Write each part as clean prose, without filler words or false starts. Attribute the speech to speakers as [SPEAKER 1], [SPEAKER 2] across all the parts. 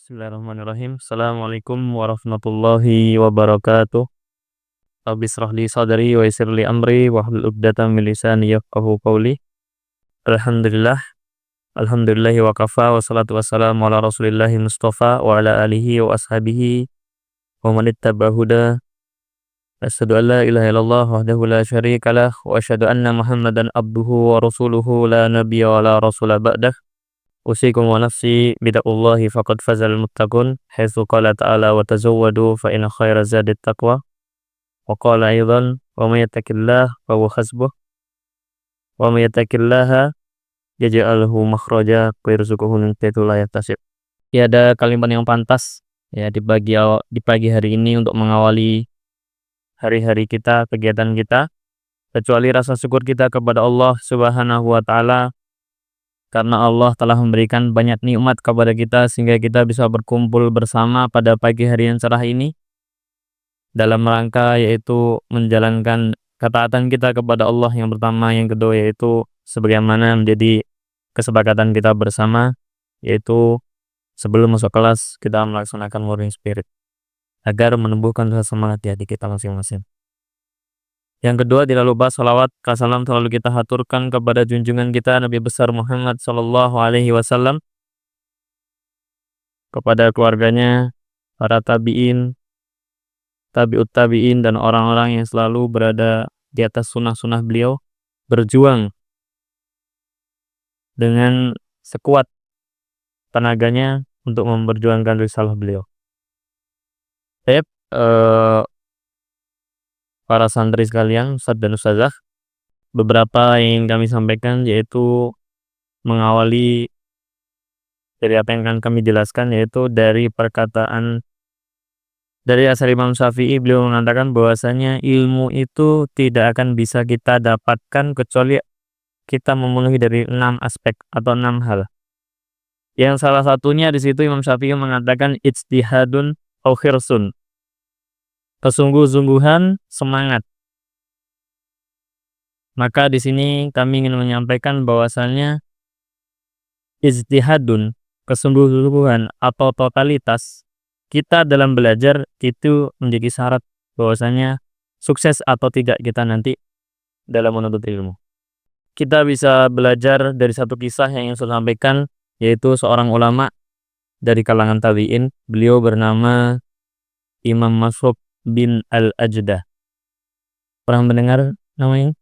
[SPEAKER 1] Bismillahirrahmanirrahim. Assalamualaikum warahmatullahi wabarakatuh. Rabbi shrah li sadri wa yassir li amri wahlul 'uqdatam min lisani yafqahu qawli. Alhamdulillah, alhamdulillahi wa kafa wa salatu wassalamu ala Rasulillahi Mustafa wa ala alihi wa ashabihi wa man ittaba huda. Asyhadu an la ilaha illallah wahdahu la syarikalah wa asyhadu anna Muhammadan abduhu wa rasuluhu la nabiyya wa la rasula ba'dah. Usikum wa nafsi bidaqullahi faqad fazal muttaqun haitsu qala ta'ala wa tazawwadu fa inna khaira zadit taqwa wa qala aidan wa may yattaqillaha fa huwa hasbuh wa may yattaqillaha yaj'alhu makhraja wa yarzuqhu min haitsu la yahtasib. Tiada kalimat yang pantas ya di pagi hari ini untuk mengawali hari-hari kita, kegiatan kita, kecuali rasa syukur kita kepada Allah Subhanahu wa taala karena Allah telah memberikan banyak nikmat kepada kita sehingga kita bisa berkumpul bersama pada pagi hari yang cerah ini dalam rangka yaitu menjalankan ketaatan kita kepada Allah yang pertama, yang kedua yaitu sebagaimana menjadi kesepakatan kita bersama, yaitu sebelum masuk kelas kita melaksanakan morning spirit agar menumbuhkan rasa semangat di hati kita masing-masing. Yang kedua, tidak lupa salawat salam selalu kita haturkan kepada junjungan kita Nabi besar Muhammad sallallahu alaihi wasallam, kepada keluarganya, para tabi'in, tabi'ut tabi'in dan orang-orang yang selalu berada di atas sunnah-sunnah beliau, berjuang dengan sekuat tenaganya untuk memperjuangkan risalah beliau. Baik, para santri sekalian, Ustadz dan Ustazah, beberapa yang kami sampaikan yaitu mengawali dari apa yang akan kami jelaskan, yaitu dari perkataan dari asal Imam Syafi'i. Beliau mengatakan bahwasanya ilmu itu tidak akan bisa kita dapatkan kecuali kita memenuhi dari 6 aspek atau 6 hal. Yang salah satunya di situ Imam Syafi'i mengatakan ijtihadun au khirsun, kesungguh-sungguhan, semangat. Maka di sini kami ingin menyampaikan bahwasannya ijtihadun, kesungguh-sungguhan atau totalitas kita dalam belajar itu menjadi syarat bahwasanya sukses atau tidak kita nanti dalam menuntut ilmu. Kita bisa belajar dari satu kisah yang ingin saya sampaikan, yaitu seorang ulama dari kalangan tabi'in. Beliau bernama Imam Masruq bin Al-Ajdah. Pernah mendengar namanya?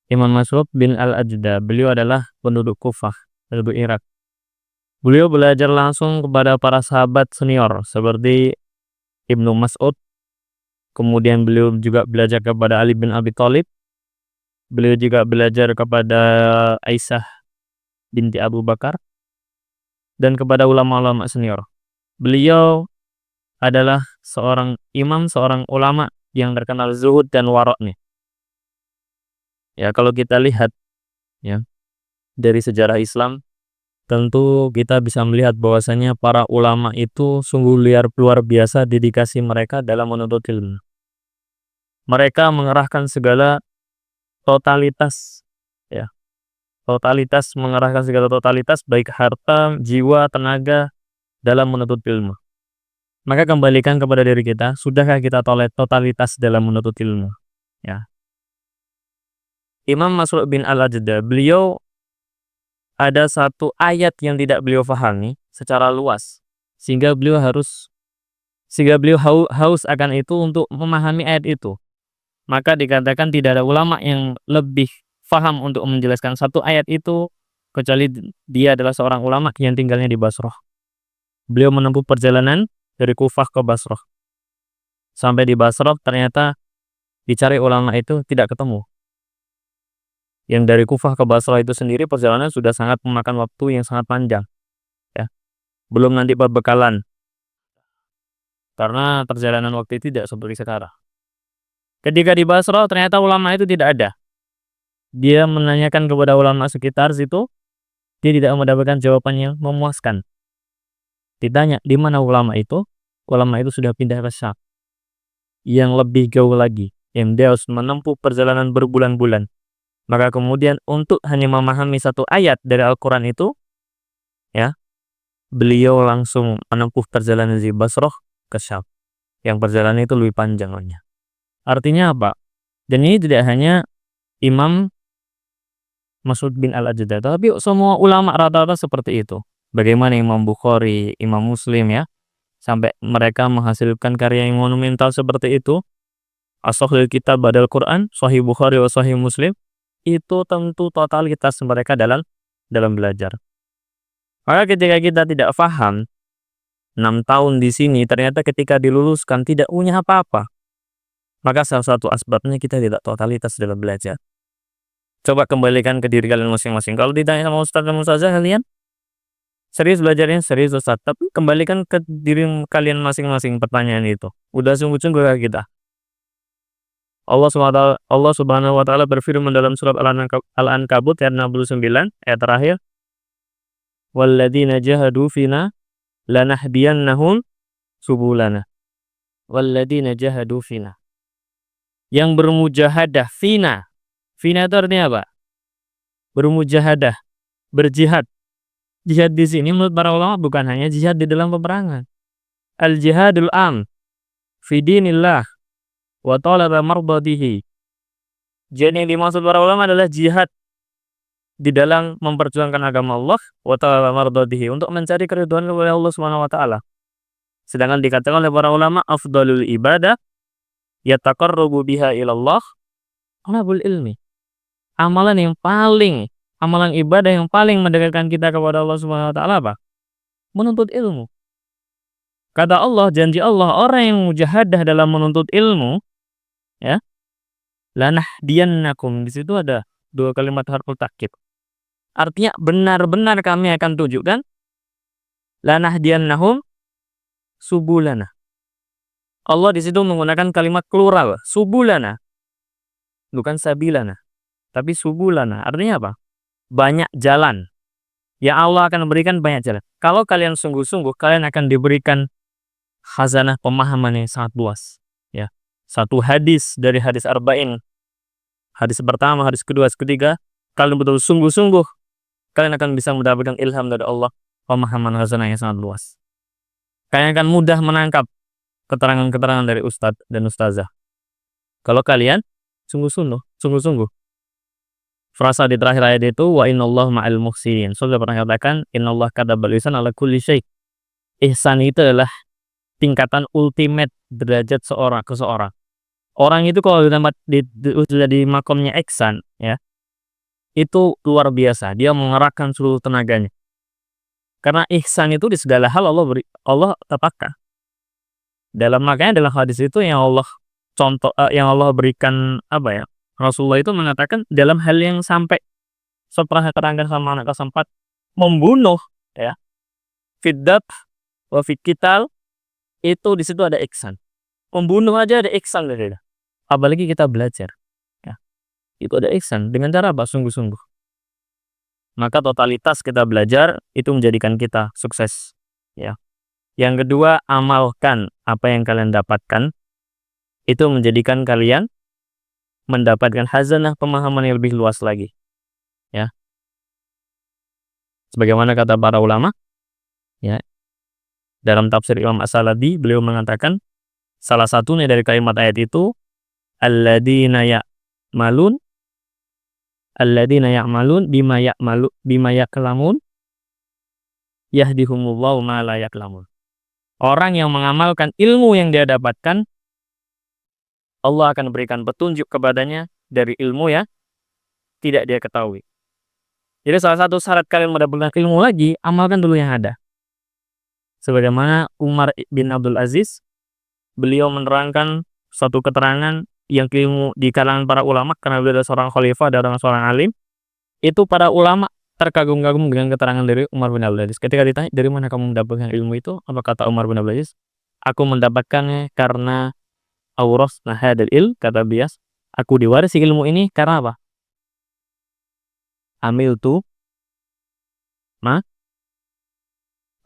[SPEAKER 1] Imam Masruq bin Al-Ajdah. Beliau adalah penduduk Kufah, penduduk Irak. Beliau belajar langsung kepada para sahabat senior seperti Ibnu Mas'ud. Kemudian beliau juga belajar kepada Ali bin Abi Thalib. Beliau juga belajar kepada Aisyah binti Abu Bakar dan kepada ulama-ulama senior. Beliau adalah seorang imam, seorang ulama yang terkenal zuhud dan waroknya. Ya, kalau kita lihat ya dari sejarah Islam, tentu kita bisa melihat bahwasanya para ulama itu sungguh luar biasa dedikasi mereka dalam menuntut ilmu. Mereka mengerahkan segala totalitas, ya, mengerahkan segala totalitas baik harta, jiwa, tenaga dalam menuntut ilmu. Maka kembalikan kepada diri kita, sudahkah kita totalitas dalam menuntut ilmu? Ya. Imam Masruq bin Al-Ajdah, beliau ada satu ayat yang tidak beliau fahami secara luas, sehingga beliau haus akan itu untuk memahami ayat itu. Maka dikatakan tidak ada ulama yang lebih faham untuk menjelaskan satu ayat itu kecuali dia adalah seorang ulama yang tinggalnya di Basrah. Beliau menempuh perjalanan dari Kufah ke Basrah. Sampai di Basrah ternyata dicari ulama itu tidak ketemu. Yang dari Kufah ke Basrah itu sendiri perjalanan sudah sangat memakan waktu yang sangat panjang. Ya. Belum nanti perbekalan. Karena perjalanan waktu itu tidak seperti sekarang. Ketika di Basrah ternyata ulama itu tidak ada. Dia menanyakan kepada ulama sekitar situ, dia tidak mendapatkan jawaban yang memuaskan. Ditanya, di mana ulama itu? Ulama itu sudah pindah ke Syam, yang lebih jauh lagi, yang dia harus menempuh perjalanan berbulan-bulan. Maka kemudian untuk hanya memahami satu ayat dari Al-Quran itu, ya, beliau langsung menempuh perjalanan dari Basrah ke Syam, yang perjalanan itu lebih panjang. Artinya apa? Dan ini tidak hanya Imam Mas'ud bin Al-Ajda, tapi semua ulama rata-rata seperti itu. Bagaimana Imam Bukhari, Imam Muslim ya, sampai mereka menghasilkan karya yang monumental seperti itu. As-Sahih Kitab Badal Quran, Sahih Bukhari wa Sahih Muslim, itu tentu totalitas mereka dalam belajar. Maka ketika kita tidak paham 6 tahun di sini, ternyata ketika diluluskan tidak punya apa-apa, maka salah satu asbabnya kita tidak totalitas dalam belajar. Coba kembalikan ke diri kalian masing-masing. Kalau ditanya sama ustaz dan ustazah, kalian serius belajarnya? Serius ustaz. Tapi kembalikan ke diri kalian masing-masing pertanyaan itu. Udah sungguh-sungguh gak kita? Allah Subhanahu wa taala berfirman dalam surat Al-Ankabut ayat 69 ayat terakhir, walladzina jahadu fina lanahdiyannahum subulana. Walladzina jahadu fina. Yang bermujahadah fina. Fina itu artinya apa? Bermujahadah, berjihad. Jihad di sini menurut para ulama bukan hanya jihad di dalam peperangan. Al-jihadul am fi dinillah wa talaba mardatihi. Jadi yang dimaksud para ulama adalah jihad di dalam memperjuangkan agama Allah wa talaba mardatihi, untuk mencari keridhaan kepada Allah Subhanahu wa taala. Sedangkan dikatakan oleh para ulama afdalul ibadah yataqarrabu biha ilallah talabul ilmi. Amalan ibadah yang paling mendekatkan kita kepada Allah Subhanahu wa taala apa? Menuntut ilmu. Kata Allah, janji Allah, orang yang mujahadah dalam menuntut ilmu, ya, lanahdiyannakum. Di situ ada dua kalimat harful takkid. Artinya benar-benar kami akan tunjukkan, lanahdiyannahum subulana. Allah di situ menggunakan kalimat plural, subulana. Bukan sabilana, tapi subulana. Artinya apa? Banyak jalan. Ya, Allah akan berikan banyak jalan. Kalau kalian sungguh-sungguh, kalian akan diberikan khazanah pemahaman yang sangat luas. Ya, satu hadis dari hadis arba'in, hadis pertama, hadis kedua, hadis ketiga, kalian betul sungguh-sungguh, kalian akan bisa mendapatkan ilham dari Allah, pemahaman khazanah yang sangat luas. Kalian akan mudah menangkap keterangan-keterangan dari ustadz dan ustazah kalau kalian sungguh-sungguh. Frasa di terakhir ayat itu, wa innallaha ma'al muhsinin. Sudah pernah katakan, innallah katabal ihsan ala kulli syai'. Ihsan itu adalah tingkatan ultimate derajat seorang ke seorang. Orang itu kalau sudah di makomnya ihsan, ya, itu luar biasa. Dia mengerahkan seluruh tenaganya. Karena ihsan itu di segala hal Allah tepatkan. Makanya dalam hadis itu yang Allah berikan apa ya? Rasulullah itu mengatakan dalam hal yang sampai setelah terangkan sama anak kesempat membunuh, ya, fiddab wa fikital, itu di situ ada ihsan. Membunuh aja ada ihsan dari. Apalagi kita belajar, ya, itu ada ihsan. Dengan cara apa? Sungguh-sungguh. Maka totalitas kita belajar itu menjadikan kita sukses, ya. Yang kedua, amalkan apa yang kalian dapatkan, itu menjadikan kalian mendapatkan khazanah pemahaman yang lebih luas lagi, ya. Sebagaimana kata para ulama, ya, dalam tafsir Imam As-Salabi, beliau mengatakan salah satunya dari kalimat ayat itu, alladzina ya'malun bima ya'lamun yahdihumullahu ma la ya'lamun. Orang yang mengamalkan ilmu yang dia dapatkan, Allah akan berikan petunjuk kepadanya dari ilmu ya tidak dia ketahui. Jadi salah satu syarat kalian mendapatkan ilmu lagi, amalkan dulu yang ada. Sebagaimana Umar bin Abdul Aziz, beliau menerangkan suatu keterangan yang ilmu di kalangan para ulama, karena beliau adalah seorang khalifah dan seorang alim. Itu para ulama terkagum-kagum dengan keterangan dari Umar bin Abdul Aziz. Ketika ditanya, dari mana kamu mendapatkan ilmu itu? Apa kata Umar bin Abdul Aziz? Aku mendapatkannya karena awrasna hadzal ilm, kata Bias, aku diwarisi ilmu ini karena apa? Amiltu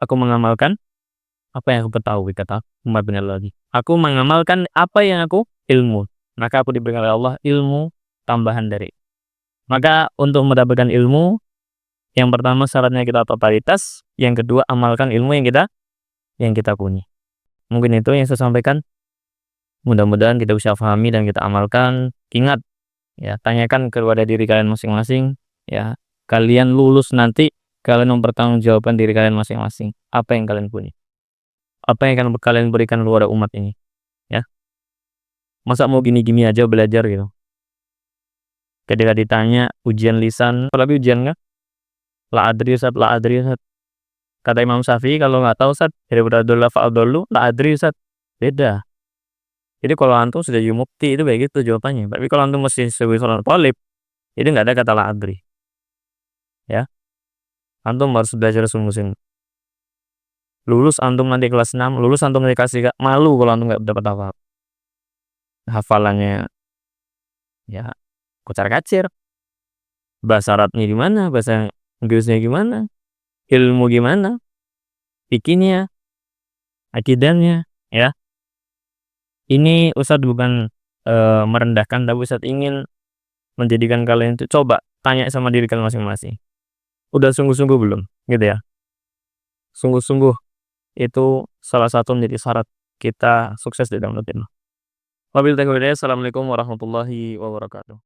[SPEAKER 1] aku mengamalkan apa yang aku ketahui, kata Umar bin Abdul Aziz. Aku mengamalkan apa yang aku ilmu, maka aku diberikan oleh Allah ilmu tambahan dari. Maka untuk mendapatkan ilmu Yang pertama syaratnya kita totalitas, yang kedua amalkan ilmu yang kita punya. Mungkin itu yang saya sampaikan, mudah-mudahan kita bisa pahami dan kita amalkan. Ingat ya, tanyakan kepada diri kalian masing-masing ya, kalian lulus nanti kalian mempertanggungjawabkan diri kalian masing-masing, apa yang kalian punya, apa yang akan kalian berikan kepada umat ini ya. Masa mau gini-gini aja belajar gitu, ketika ditanya ujian lisan, apalagi ujian kan, la adri Ustaz, la adri Ustaz. Kata Imam Syafi'i, kalau nggak tahu Ustaz, daripada dolla fa'adollu, la adri Ustaz. Beda. Jadi kalau antum sudah mufti itu kayak gitu jawabannya. Tapi kalau antum masih sebagai seorang thalib, itu nggak ada kata la adri ya. Antum harus belajar sungguh-sungguh. Lulus antum nanti kelas 6, lulus antum dikasih malu kalau antum nggak dapat apa-apa. Hafalannya ya kocar-kacir, bahasa Arabnya gimana, bahasa Inggrisnya gimana, ilmu gimana, fikihnya, akidahnya ya. Ini Ustadz bukan merendahkan, tapi Ustadz ingin menjadikan kalian itu coba tanya sama diri kalian masing-masing. Udah sungguh-sungguh belum? Gitu ya. Sungguh-sungguh itu salah satu menjadi syarat kita sukses di dalam dunia. Wabillahi taufiq, assalamualaikum warahmatullahi wabarakatuh.